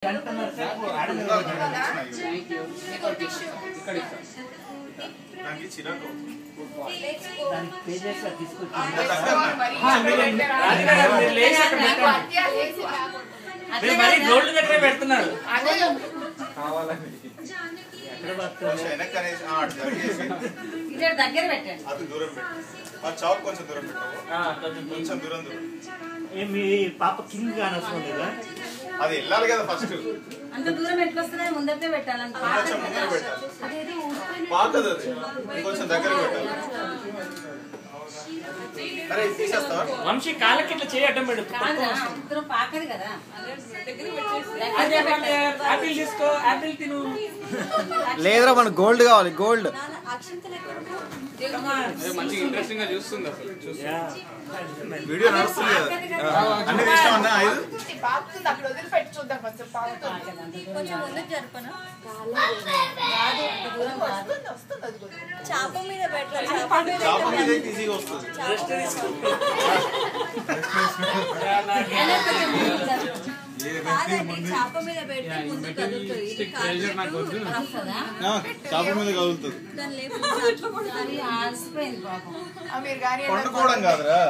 మీ పాప కింగ్ కానవసరం లేదా? అది వెళ్ళాలి కదా ఫస్ట్. అంత దూరం ఎట్లా వస్తుందో ముందరే పెట్టాలి. పాకదు అది, ఇంకొంచెం దగ్గర పెట్టాలి. అరే తీసేస్తావా? వంశీ కాళ్ళకి ఇట్లా చేయి అడ్డం పెట్టు. పాకదు కదా. యాపిల్ తీసుకో, యాపిల్ తిను. లేదురా మనకు గోల్డ్ కావాలి, గోల్డ్. మంచిగా ఇంట్రెస్టింగ్ గా చూస్తుంది అసలు. వీడియో నడుస్తుంది కదా, అన్ని తీసినామన్నా. 5 అక్కడ వదిలిపెట్టి చూద్దాం కొంచెం. కొంచెం ముందుకు జరపనా? చాప మీద పెట్టాలి. చాప మీద ఈజీగా వస్తుంది. చాప మీద పెట్టి ముందు కదులుతుంది. చాప మీద కదులుతుంది. పండుకోవడం కాదురా,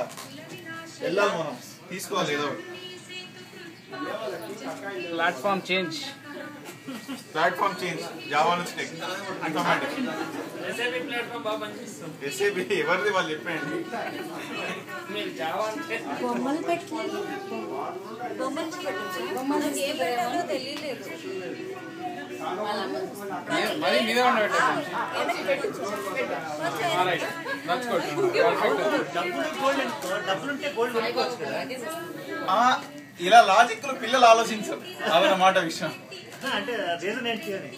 వెళ్ళాలి మనం, తీసుకోవాలి ఏదో. Platform change, platform change. Java నుంచి టెక్ ఆటోమేటిక్. ఎస్ఏబి ఎవరిది వాళ్ళు చెప్పండి. బొమ్మలు పెట్టి బొమ్మలకి ఏం పెట్టాలో తెలియలేదు. మరి మీద డబ్బులుంటే గోల్డ్ కొనుక్కోవచ్చు కదా. ఇలా లాజిక్ పిల్లలు ఆలోచించారు, అదన్నమాట విషయం. అంటే రీజన్ ఏంటి అని.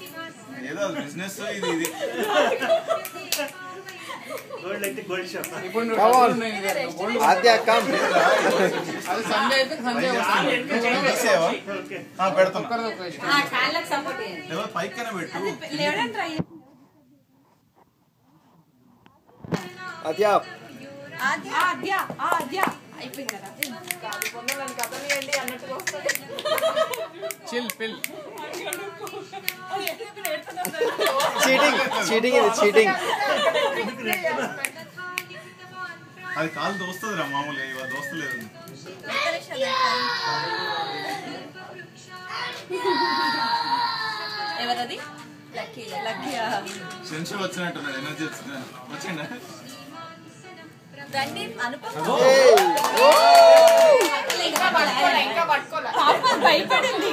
ఏదో బిజినెస్ ఇది ఇది. గోల్డ్ అయితే గోల్డ్ షాప్. పెడతాం సపోర్ట్ పైకనే పెట్టు. చిల్ పిల్. చీటింగ్, చీటింగ్, ఇది చీటింగ్. అది కాలు దోస్తుంది రా మామూలుగా, ఇవాళ దోస్తలేదు. ఎవరది? లక్కీ. లక్కీయా? సెన్షన్ వచ్చినట్టున్నాడు, ఎనర్జీ వచ్చిందా? రండి అనుపమ. భయపడింది.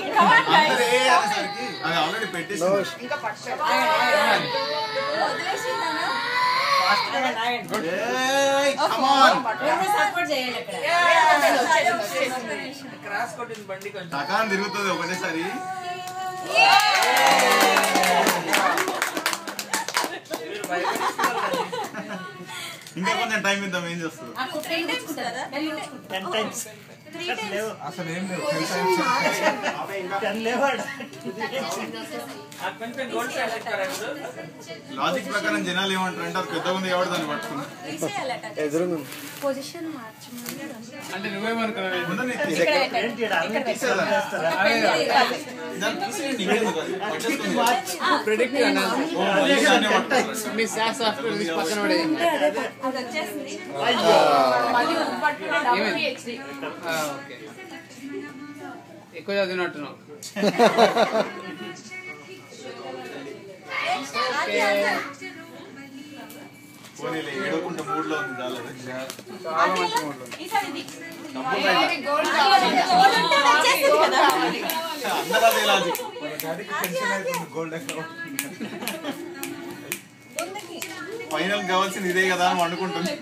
అది ఆల్రెడీ పెట్టేసి సపోర్ట్ చేయండి. క్రాస్ కొట్టింది బండి, కొంచెం టకాన్ తిరుగుతుంది ఒకటేసారి. ఇంకా కొంచెం టైం ఇద్దాం, ఏం చేస్తుంది? 10 times. అసలు ఏం లేవు. లాజిక్ ప్రకారం జనాలు ఏమంటారు అంటే అది పెద్దగా ఉంది కాబట్టి దాన్ని పట్టుకున్నారు. పొజిషన్ మార్చమని అంటే నువ్వేమనుకున్నావు? ప్రెడిక్ట్ మీ సాఫ్ సాఫ్ట్వేర్ తీసి పక్కన పడేది. ఓకే, ఎక్కువ చదివినట్టున్నావు. ఏడవకుండా మూడ్లో ఉంది. చాలా మంచి మూడ్లో ఉంది. అందరూ అదే లాజిక్. ఫైనల్ కావాల్సింది ఇదే కదా అని అనుకుంటుంది.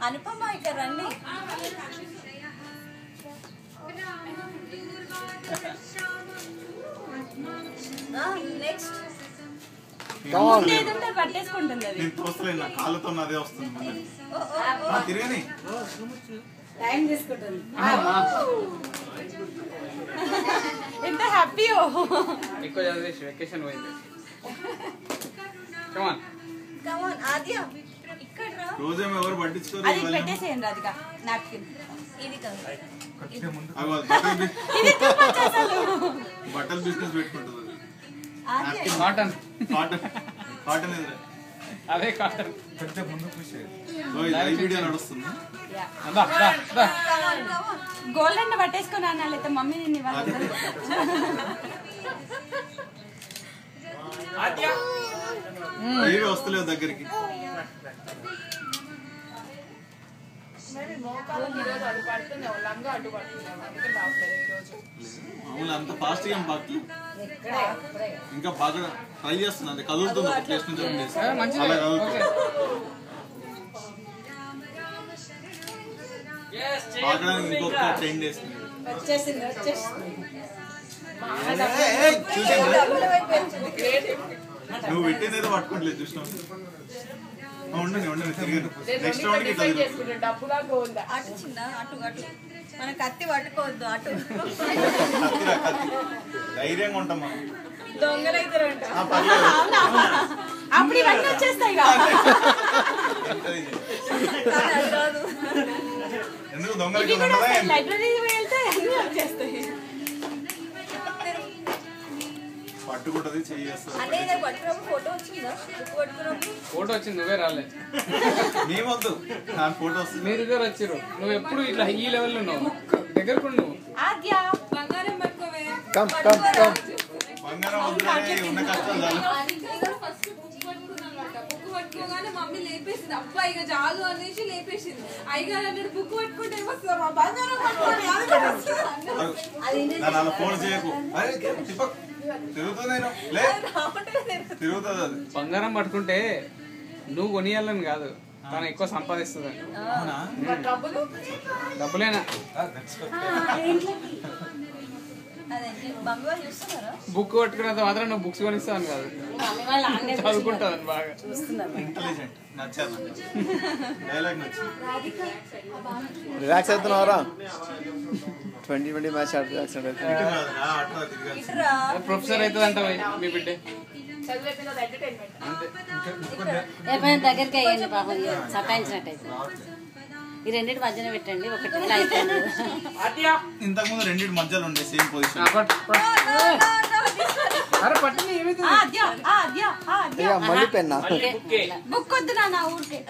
అనుపమ ఇక్కడ రండి. నెక్స్ట్ పట్టేసుకుంటుంది. నేను తోస్తలేదు, నా కాళ్ళతో అదే వస్తుంది. తిరగని టైం తీసుకుంటుంది. ఎంత హ్యాపీయో. ఎక్కువ చదివేసి వెకేషన్ పోయింది. కమాన్ కమాన్ ఆద్య ఇక్కడ రా. రోజేమో ఎవరు పట్టించుకోరు అది పెట్టేసేయండి రాధిక నాప్కిన్. ఇది కాదు బట్టల బిజినెస్ పెట్టుకుంటుంది ఆద్య కాటన్ కాటన్ కాటన్ ఎదురు అదే కాటన్ లైవ్ వీడియో నడుస్తుంది గోల్డ్ అన్న పట్టేసుకుని అన్నా లేదా మమ్మీ నిన్ను ఇవ్వాలి. ఏవి వస్తలేవు దగ్గరికి అవును అంత ఫాస్ట్ గా పాకి ఇంకా బాగా ట్రై చేస్తున్నా అది కదులుతుంది ఒక ప్లేస్ నుంచి ఒక ప్లేస్ మంచిది అలా కదులుతుంది పాకడానికి ఇంకొక ట్రెండ్ వేస్తుంది వచ్చేసింది వచ్చేసింది. చూసిందా నువ్వు పెట్టింది ఏదో పట్టుకోవట్లేదు చూసినావు ఉండండి ఉండండి తిరిగి నెక్స్ట్ రౌండ్ కి అటు చిన్న అటు అటు మన కత్తి పట్టుకోవద్దు అటు. ధైర్యంగా ఉంటాం మనం దొంగలైతారంట. పర్లేదు అప్పుడు ఇవన్నీ వచ్చేస్తాయి కాదు. ఎందుకు దొంగలకి ఉండదా లైబ్రరీ వెళ్తే అన్నీ వచ్చేస్తాయి. పట్టుకుంటది చేస్తుంది అదే నాకు పట్టుకున్నప్పుడు ఫోటో వచ్చిందా? బుక్ పట్టుకున్నప్పుడు ఫోటో వచ్చింది నువ్వే రాలే మేమొద్దు నా ఫోటో వస్తుంది మీరు ఇద్దరు వచ్చారు నువ్వు ఎప్పుడు ఇట్లా ఈ లెవెల్లో ఉన్నావు దగ్గరకు నువ్వు ఆద్య బంగారం పట్టుకోవే. కమ్ కమ్ కమ్ బంగారం వద్దులే ఉన్న కష్టాలు చాలు ఫస్ట్ బుక్ పట్టుకున్నాను బుక్ పట్టుకోగానే మమ్మీ లేపేసింది అబ్బా ఇక చాలు అనేసి లేపేసింది. అయ్యగారు అన్నాడు బుక్ పట్టుకుంటే ఏమొస్తుందా మా బంగారం పట్టుకోండి అది కూడా వస్తుందా అన్నాడు. నన్ను అలా ఫోన్ చేయకు అరే తిప్పక్ తిరుగుతుంది లే తిరుగుతుంది అది బంగారం పట్టుకుంటే నువ్వు కొనియాలని కాదు తను ఎక్కువ సంపాదిస్తుంది అవునా డబ్బులేనా అదే బంగారు చూస్తున్నారా? బుక్ పట్టుకున్నంత మాత్రం నువ్వు బుక్స్ కొనిస్తావని కాదు చదువుకుంటావని బాగా ఇంటెలిజెంట్ నచ్చాను డైలాగ్ నచ్చింది రిలాక్స్ అవుతున్నావరా 2020 మ్యాచ్ రిలాక్స్ ఇటు కాదురా, అటు తిరగాల్సింది. ఇటురా. ప్రొఫెసర్ అవుతుందంట మీ బిడ్డే అంతే ఎప్పుడైనా దగ్గరికి అయ్యండి పాపం సతాయించినట్టయితే ఈ రెండింటి మధ్యన పెట్టండి ఒకటి అయిపోయింది. ఇంతకుముందు రెండింటి మధ్యలో ఉండే సేమ్ పొజిషన్ అరే పట్టింది ఏమైతుంది ఆద్య ఆద్య ఆద్య ఇక మళ్ళీ పెన్నా బుక్ వద్దు నా ఊరికే.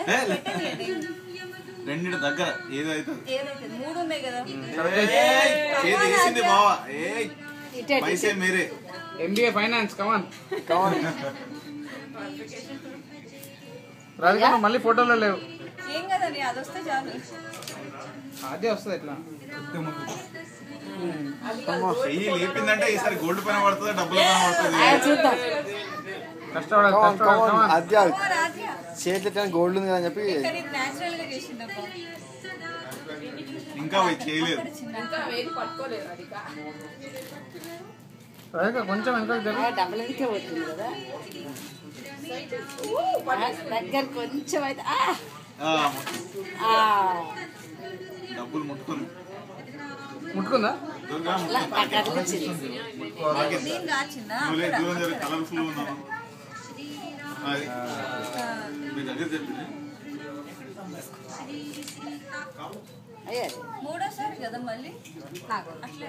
రెండింటి దగ్గర ఏదో అవుతుంది ఏదైతే మూడు ఉన్నాయి కదా. చేతి వేసింది బావా ఏ ఇటే పైసే మీరే ఎంబీఏ ఫైనాన్స్ కమాన్ కమాన్ రాధిక నువ్వు మళ్ళీ ఫోటోలో లేవు ఏం కదండి అది వస్తే చాలు. అదే వస్తుంది ఎట్లా చెయ్యి లేపిందంటే ఈసారి గోల్డ్ పైన పడుతుంది డబ్బుల పైన పడుతుంది చూద్దాం కష్టపడాలి కమాన్ కష్టపడాలి కమాన్ కమాన్ అద్య ఆద్య చేతిలో గోల్డ్ ఉంది అని చెప్పి కానీ ఇది న్యాచురల్ గా చేసిండబ్బా. ఇంకా పోయి చేయలేదు రాధిక కొంచెం వెనకాల జరుగు డబ్బులు ఎందుకే పోతుంది కదా దగ్గర కొంచెం అయితే డబ్బులు ముట్టుకుని ముట్టుకుందా దుర్గా దీని కాచిందా నువ్వు దూరం జరిగి కలర్ఫుల్ ఉన్నావు అది మీ దగ్గర చెప్పింది అయ్యే మూడోసారి కదా మళ్ళీ అట్లే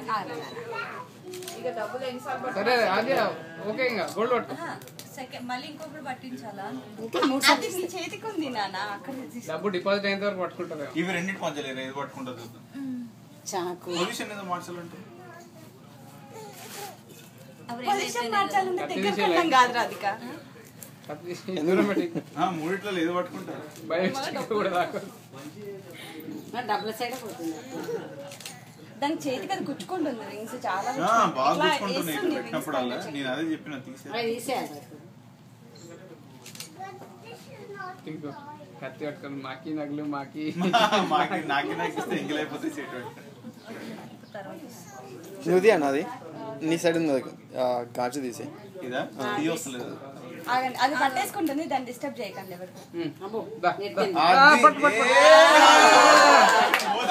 సరే అదే ఓకే ఇంకా గోల్డ్ పట్టుకో సెకండ్ మళ్ళీ ఇంకొకటి పట్టించాలా? ఇంకా మూడు అది నీ చేతికి ఉంది నాన్న అక్కడ డబ్బు డిపాజిట్ అయినంత వరకు పట్టుకుంటారు ఇవి రెండింటి మధ్యలో ఏది పట్టుకుంటుంది చాకు పొజిషన్ ఏదో మార్చాలంటే పొజిషన్ మార్చాలంటే కత్తి దగ్గర తీసేయాలి. కట్టం కాదు రాధిక. దూరం పెట్టి మూడిట్లో ఏదో పట్టుకుంటారు బయట కూడా దాకా డబ్బుల సైడ్ పోతుంది దాని చేతికి అది కుచ్చుకుంటుంది రింగ్స్ చాలా బాగా ఇట్లా గుర్తుకుంటున్నాయి వేస్తుంది పెట్టినప్పుడు అలా నేను అదే చెప్పిన తీసే అవి తీసేయాలి ఇంకో కత్తి పట్టుకొని మాకి నగలు మాకి నాకి నాకిస్తే ఎంగిలైపోతే సీట్ నువ్వు తీయన్న అది నీ సైడ్ ఉంది అది గాజు తీసి ఇదా తీ వస్తలేదు ఆగండి, అది పట్టేసుకుంటుంది దాన్ని డిస్టర్బ్ చేయకండి ఎవరు. అబ్బో దా నెట్టింది.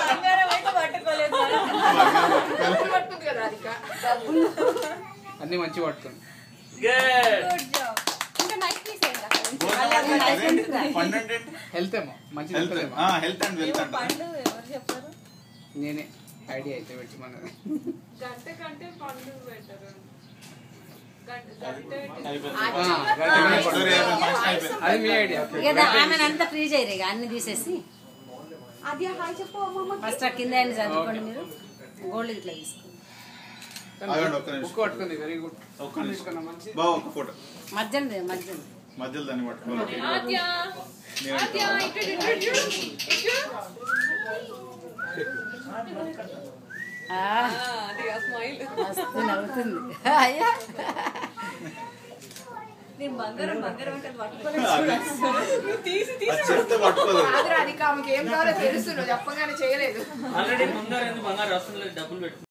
బంగారం అయితే పట్టుకోలేదు అన్ని మంచి పట్టుకోండి గుడ్ జాబ్. ఇంకా నైట్ పీస్ ఫండ్ అంటే హెల్త్ ఏమో మంచి health health health and wealth అంటే పండు ఎవరు చెప్పారు? నేనే ఐడియా అయితే పెట్టమన్నది. గంట కంటే పండు బెటర్. అది మీ ఐడియా. ఇక ఆమె అంతా ఫ్రీ చేయరు ఇక అన్ని తీసేసి అది హాయ్ చెప్పు అమ్మమ్మ. ఫస్ట్ ఆ కింద అన్ని చదువుకోండి మీరు. గోల్డ్ ఇట్లా తీసుకోండి. బుక్ పట్టుకుంది వెరీ గుడ్. ఒక్క నిమిషం బావ ఒక ఫోటో మధ్యలో మధ్యలో దాన్ని పట్టుకోవాలి. ఆద్య ఆద్య ఇటు అది ఆ స్మైల్. మస్తు నవ్వుతుంది. అయ్యా నేను బంగారం బంగారం అంటే పట్టుకోలేదు. తీసి అది చెప్తే పట్టుకోలేదు. ఆమెకి ఏం కావాలో తెలుసు, నువ్వు చెప్పగానే చేయలేదు. ఆల్రెడీ బంగారం వస్తుంది, డబ్బులు పెట్టు.